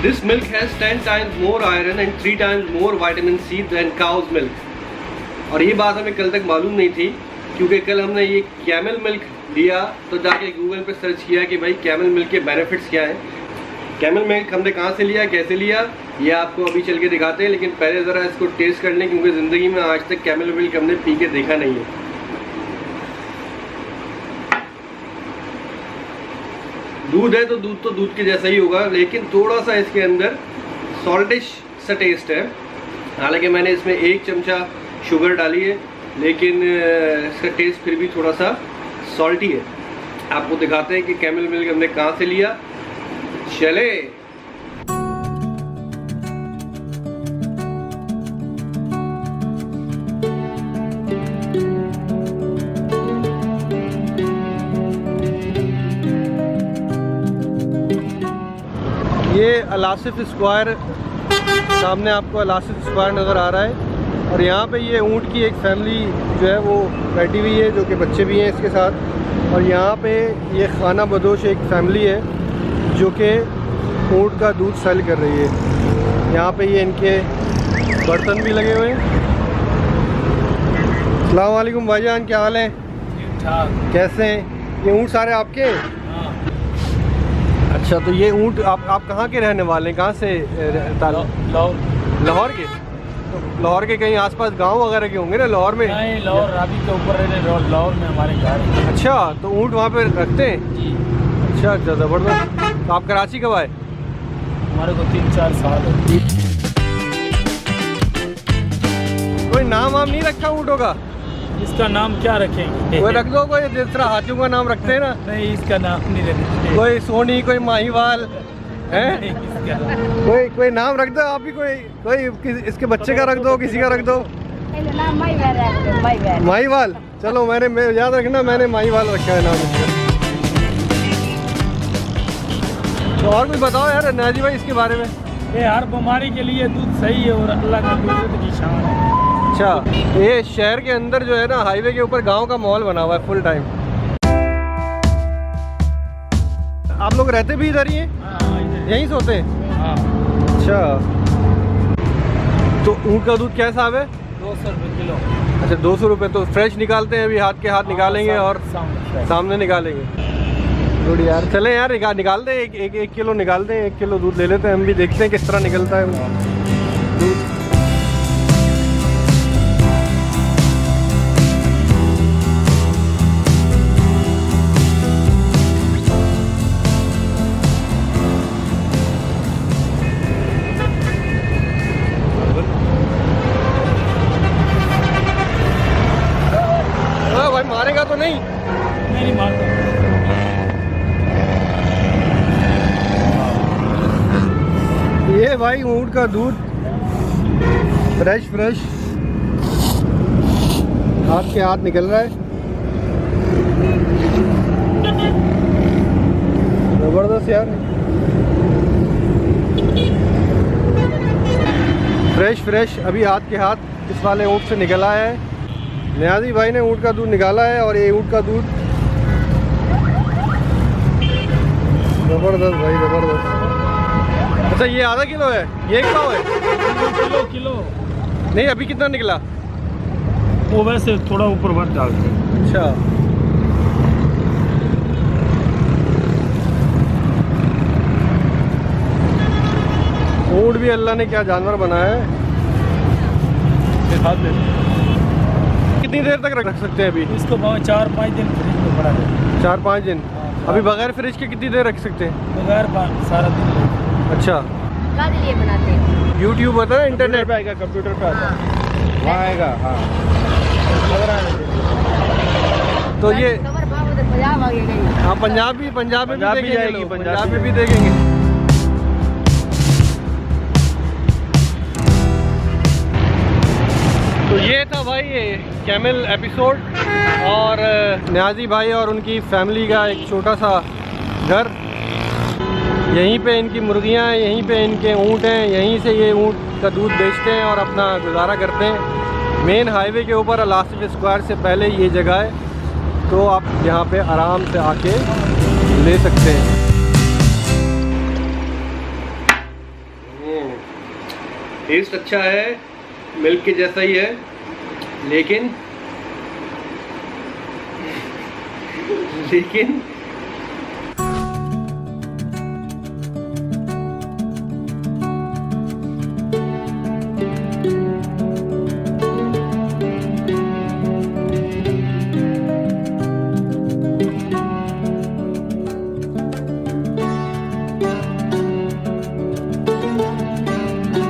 This milk has 10 times more iron and 3 times more vitamin C than cow's milk. और ये बात हमें कल तक मालूम नहीं थी, क्योंकि कल हमने ये कैमल मिल्क लिया तो जाके गूगल पे सर्च किया कि भाई कैमल मिल्क के बेनिफिट्स क्या हैं। कैमल मिल्क हमने कहाँ से लिया, कैसे लिया, ये आपको अभी चल के दिखाते हैं, लेकिन पहले ज़रा इसको टेस्ट कर लें, क्योंकि ज़िंदगी में आज तक कैमल मिल्क हमने पी के देखा नहीं है। दूध है तो दूध के जैसा ही होगा, लेकिन थोड़ा सा इसके अंदर सॉल्टिश सा टेस्ट है। हालांकि मैंने इसमें 1 चमचा शुगर डाली है, लेकिन इसका टेस्ट फिर भी थोड़ा सा सॉल्टी है। आपको दिखाते हैं कि कैमल मिल्क हमने कहाँ से लिया। चले ये अलासिफ स्क्वायर, सामने आपको अलासिफ स्क्वायर नज़र आ रहा है, और यहाँ पे ये ऊँट की एक फैमिली जो है वो बैठी हुई है, जो कि बच्चे भी हैं इसके साथ। और यहाँ पे ये खाना बदोश एक फैमिली है जो कि ऊँट का दूध सेल कर रही है। यहाँ पे ये इनके बर्तन भी लगे हुए हैं। अस्सलाम वालेकुम भाईजान, क्या हाल है? ठीक ठाक। कैसे हैं? ये ऊँट सारे आपके हैं? अच्छा, तो ये ऊँट आप कहाँ के रहने वाले हैं? कहाँ से? लाहौर के? तो लाहौर के कहीं आसपास गांव वगैरह के होंगे ना लाहौर में? नहीं, लाहौर रावी के ऊपर लाहौर में हमारे घर। अच्छा, तो ऊँट वहाँ पे रखते हैं? जी। अच्छा, ज़बरदस्त। तो आप कराची कब आए? हमारे को 3-4 साल हो। कोई नाम वाम नहीं रखा ऊँटों का? इसका नाम क्या रखेंगे? कोई रख दो, कोई जिस तरह हाथियों का नाम रखते हैं ना। नहीं, इसका नाम नहीं रखेंगे। कोई सोनी, कोई माहीवाल है, कोई नाम रख दो आप भी। कोई इसके बच्चे का रख दो, किसी का रख दो। माहीवाल, चलो मैं याद रखना, मैंने माहीवाल रखा है नाम इसका। तो और कुछ बताओ यार नाजी भाई इसके बारे में। ये हर बीमारी के लिए दूध सही है और अल्लाह का कुदरत की शान है। अच्छा, ये शहर के अंदर जो है ना, हाईवे के ऊपर गांव का माहौल बना हुआ है फुल टाइम। आप लोग रहते भी इधर ही हैं? यहीं सोते हैं? हाँ। अच्छा, तो ऊँट का दूध कैसा है? 200 रुपये किलो। अच्छा, 200 रुपये। तो फ्रेश निकालते हैं अभी? हाथ के हाथ निकालेंगे और सामने निकालेंगे। गुड यार, चले यार निकाल दें, एक किलो निकाल दें। 1 किलो दूध ले लेते हैं, हम भी देखते हैं किस तरह निकलता है दूध। भाई मारेगा तो नहीं? नहीं मारता। ये भाई ऊँट का दूध फ्रेश हाथ के हाथ निकल रहा है। जबरदस्त यार, फ्रेश अभी हाथ के हाथ इस वाले ऊँट से निकल आया है। नियाजी भाई ने ऊँट का दूध निकाला है, और ये ऊँट का दूध जबरदस्त भाई, जबरदस्त। अच्छा, ये आधा किलो है, ये 1 पाव है? किलो नहीं, अभी कितना निकला? वो वैसे थोड़ा ऊपर भर डालते हैं। अच्छा, ऊँट भी अल्लाह ने क्या जानवर बनाया है। कितनी देर तक रख सकते हैं अभी इसको? 4-5 दिन फ्रिज में पड़ा है। 4-5 दिन? अभी बगैर फ्रिज के कितनी देर रख सकते हैं? बगैर सारा दिन। अच्छा, लिए बनाते हैं। यूट्यूब होता है, इंटरनेट पे आएगा, कंप्यूटर पे आता है, वहाँ आएगा। हाँ, तो ये पंजाब आगे गई। हाँ, पंजाब में भी देखेंगे, पंजाब में भी देखेंगे। तो ये था भाई ये कैमल एपिसोड, और नियाजी भाई और उनकी फैमिली का एक छोटा सा घर। यहीं पे इनकी मुर्गियां हैं, यहीं पे इनके ऊँट हैं, यहीं से ये ऊँट का दूध बेचते हैं और अपना गुजारा करते हैं। मेन हाईवे के ऊपर अलासिफ स्क्वायर से पहले ये जगह है, तो आप यहाँ पे आराम से आके ले सकते हैं। टेस्ट अच्छा है, मिल्क के जैसा ही है, लेकिन